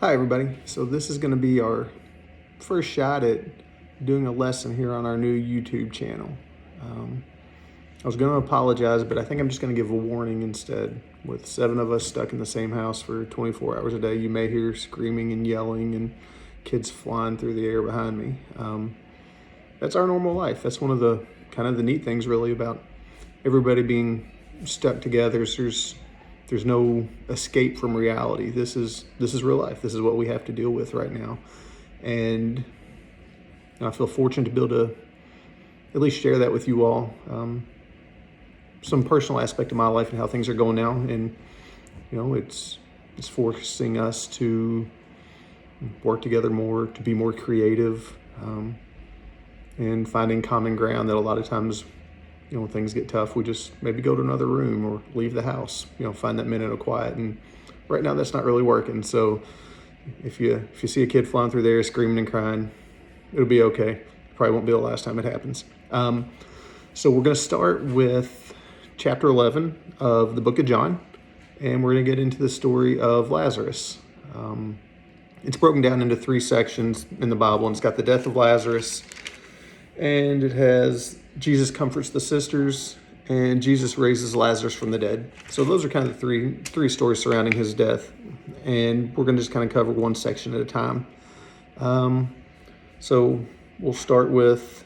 Hi everybody. So this is going to be our first shot at doing a lesson here on our new YouTube channel. I was going to apologize, but I think I'm just going to give a warning instead. With 7 of us stuck in the same house for 24 hours a day, you may hear screaming and yelling and kids flying through the air behind me. That's our normal life. That's one of the kind of the neat things really about everybody being stuck together. There's no escape from reality. This is real life. This is what we have to deal with right now. And I feel fortunate to be able to at least share that with you all. Some personal aspect of my life and how things are going now. And, it's forcing us to work together more, to be more creative, and finding common ground that a lot of times, when things get tough, we just maybe go to another room or leave the house, find that minute of quiet. And right now that's not really working. So if you see a kid flying through there screaming and crying, it'll be okay. Probably won't be the last time it happens. So we're going to start with chapter 11 of the book of John, and we're going to get into the story of Lazarus. It's broken down into 3 sections in the Bible, and it's got the death of Lazarus, and it has Jesus comforts the sisters, and Jesus raises Lazarus from the dead. So those are kind of the three stories surrounding his death, and we're going to just kind of cover one section at a time. So we'll start with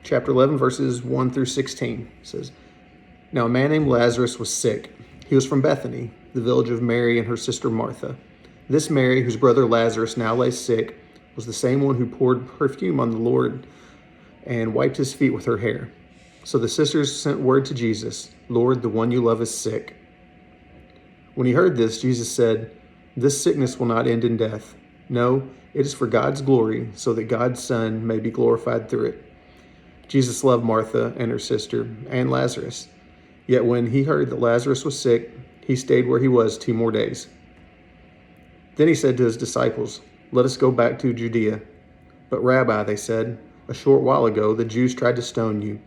chapter 11, verses 1 through 16. It says, "Now a man named Lazarus was sick. He was from Bethany, the village of Mary and her sister Martha. This Mary, whose brother Lazarus now lay sick, was the same one who poured perfume on the Lord and wiped his feet with her hair. So the sisters sent word to Jesus, 'Lord, the one you love is sick.' When he heard this, Jesus said, 'This sickness will not end in death. No, it is for God's glory, so that God's Son may be glorified through it.' Jesus loved Martha and her sister and Lazarus. Yet when he heard that Lazarus was sick, he stayed where he was 2 more days. Then he said to his disciples, 'Let us go back to Judea.' 'But Rabbi,' they said, 'a short while ago the Jews tried to stone you,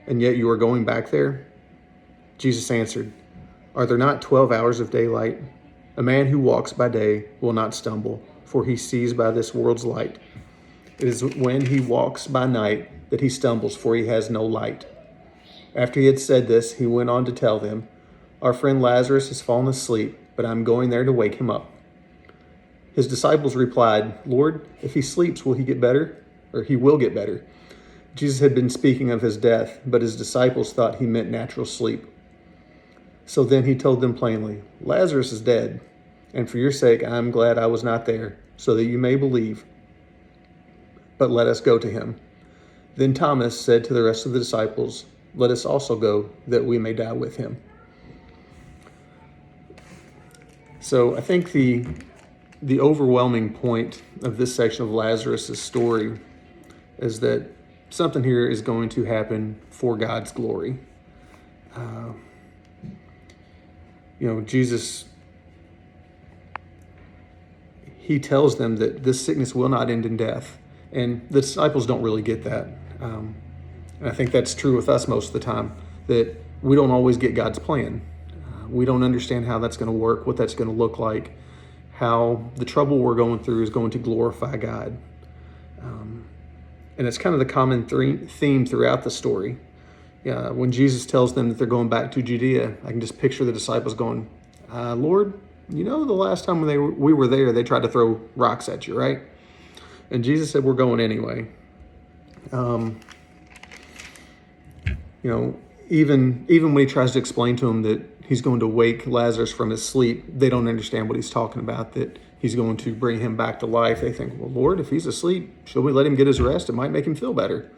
and yet you are going back there?' Jesus answered, 'Are there not 12 hours of daylight? A man who walks by day will not stumble, for he sees by this world's light. It is when he walks by night that he stumbles, for he has no light.' After he had said this, he went on to tell them, 'Our friend Lazarus has fallen asleep, but I'm going there to wake him up.' His disciples replied, 'Lord, if he sleeps, will he get better?' Or he will get better." Jesus had been speaking of his death, but his disciples thought he meant natural sleep. So then he told them plainly, "Lazarus is dead, and for your sake I am glad I was not there, so that you may believe. But let us go to him." Then Thomas said to the rest of the disciples, "Let us also go, that we may die with him." So I think the overwhelming point of this section of Lazarus' story is that something here is going to happen for God's glory. Jesus, he tells them that this sickness will not end in death. And the disciples don't really get that. And I think that's true with us most of the time, that we don't always get God's plan. We don't understand how that's going to work, what that's going to look like, how the trouble we're going through is going to glorify God. And it's kind of the common theme throughout the story. When Jesus tells them that they're going back to Judea, I can just picture the disciples going, "Lord, the last time we were there, they tried to throw rocks at you, right?" And Jesus said, "We're going anyway." Even when he tries to explain to them that he's going to wake Lazarus from his sleep, they don't understand what he's talking about, that he's going to bring him back to life. They think, "Well, Lord, if he's asleep, should we let him get his rest? It might make him feel better."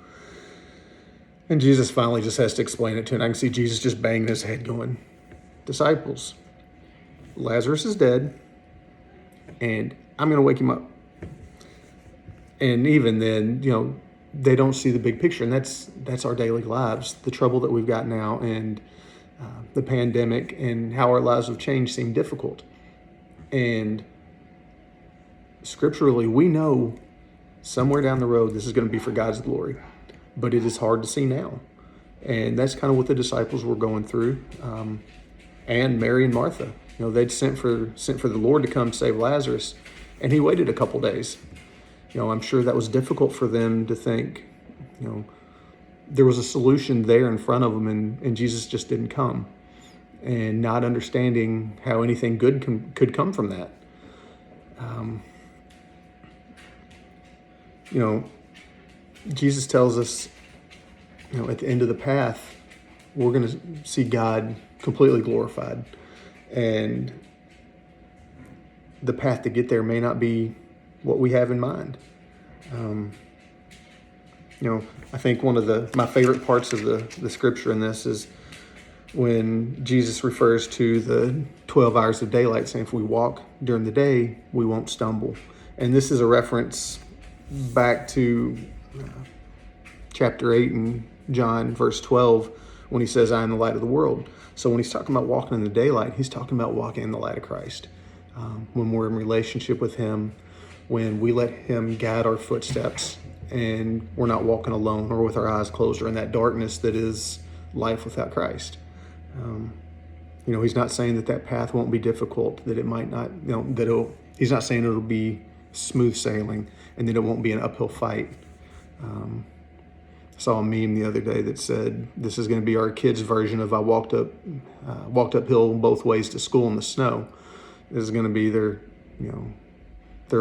And Jesus finally just has to explain it to him. I can see Jesus just banging his head going, "Disciples, Lazarus is dead, and I'm going to wake him up." And even then, they don't see the big picture, and that's our daily lives. The trouble that we've got now, and the pandemic, and how our lives have changed seem difficult. And scripturally, we know somewhere down the road this is going to be for God's glory, but it is hard to see now. And that's kind of what the disciples were going through, and Mary and Martha. They'd sent for the Lord to come save Lazarus, And he waited a couple days. I'm sure that was difficult for them to think, there was a solution there in front of them, and Jesus just didn't come, and not understanding how anything good could come from that. Jesus tells us, at the end of the path, we're going to see God completely glorified. And the path to get there may not be what we have in mind. I think one of my favorite parts of the scripture in this is when Jesus refers to the 12 hours of daylight, saying if we walk during the day, we won't stumble. And this is a reference back to chapter 8 in John, verse 12, when he says, I am the light of the world. So when he's talking about walking in the daylight, he's talking about walking in the light of Christ. When we're in relationship with him, when we let him guide our footsteps, and we're not walking alone or with our eyes closed or in that darkness that is life without Christ. He's not saying that path won't be difficult, that it might not, he's not saying it'll be smooth sailing and that it won't be an uphill fight. I saw a meme the other day that said, this is going to be our kids' version of I walked uphill both ways to school in the snow. This is going to be their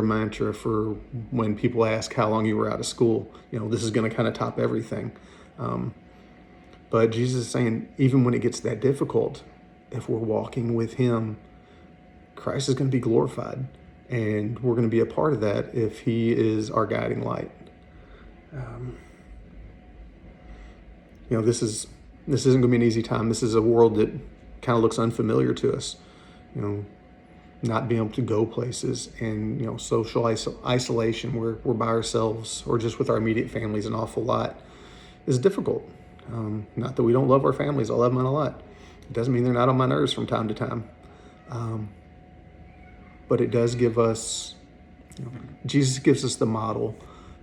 mantra for when people ask how long you were out of school. This is going to kind of top everything. But Jesus is saying, even when it gets that difficult, if we're walking with him, Christ is going to be glorified. And we're going to be a part of that if he is our guiding light. This isn't going to be an easy time. This is a world that kind of looks unfamiliar to us. Not being able to go places, and social isolation where we're by ourselves or just with our immediate families an awful lot is difficult. Not that we don't love our families. I love them a lot. It doesn't mean they're not on my nerves from time to time. But it does give us, Jesus gives us the model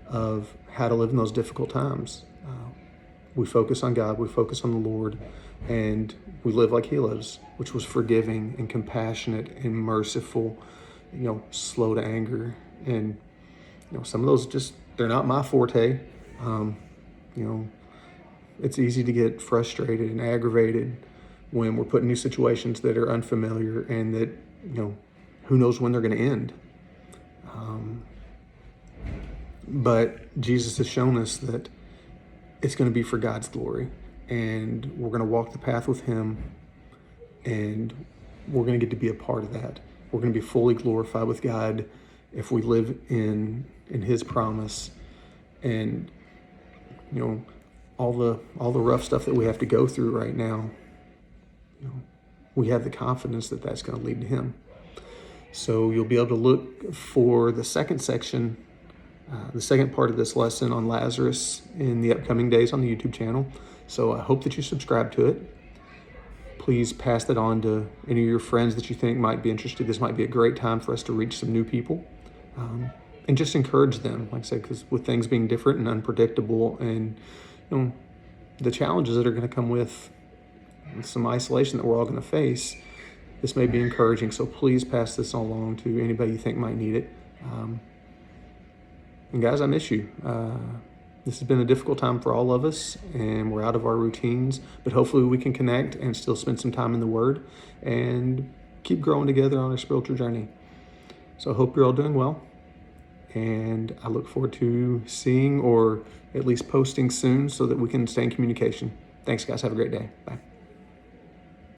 of how to live in those difficult times. We focus on God, we focus on the Lord, and we live like he lives, which was forgiving and compassionate and merciful, slow to anger. And, some of those they're not my forte. It's easy to get frustrated and aggravated when we're put in new situations that are unfamiliar and that, who knows when they're going to end. But Jesus has shown us that it's going to be for God's glory, and we're going to walk the path with him, and we're going to get to be a part of that. We're going to be fully glorified with God if we live in his promise. And all the rough stuff that we have to go through right now, we have the confidence that that's going to lead to him. So you'll be able to look for the second section, the second part of this lesson on Lazarus in the upcoming days on the YouTube channel. So I hope that you subscribe to it. Please pass that on to any of your friends that you think might be interested. This might be a great time for us to reach some new people, and just encourage them, like I said, because with things being different and unpredictable, and the challenges that are going to come with some isolation that we're all going to face, this may be encouraging. So please pass this along to anybody you think might need it. And guys, I miss you. This has been a difficult time for all of us, and we're out of our routines, but hopefully we can connect and still spend some time in the Word and keep growing together on our spiritual journey. So I hope you're all doing well, and I look forward to seeing or at least posting soon so that we can stay in communication. Thanks, guys. Have a great day. Bye.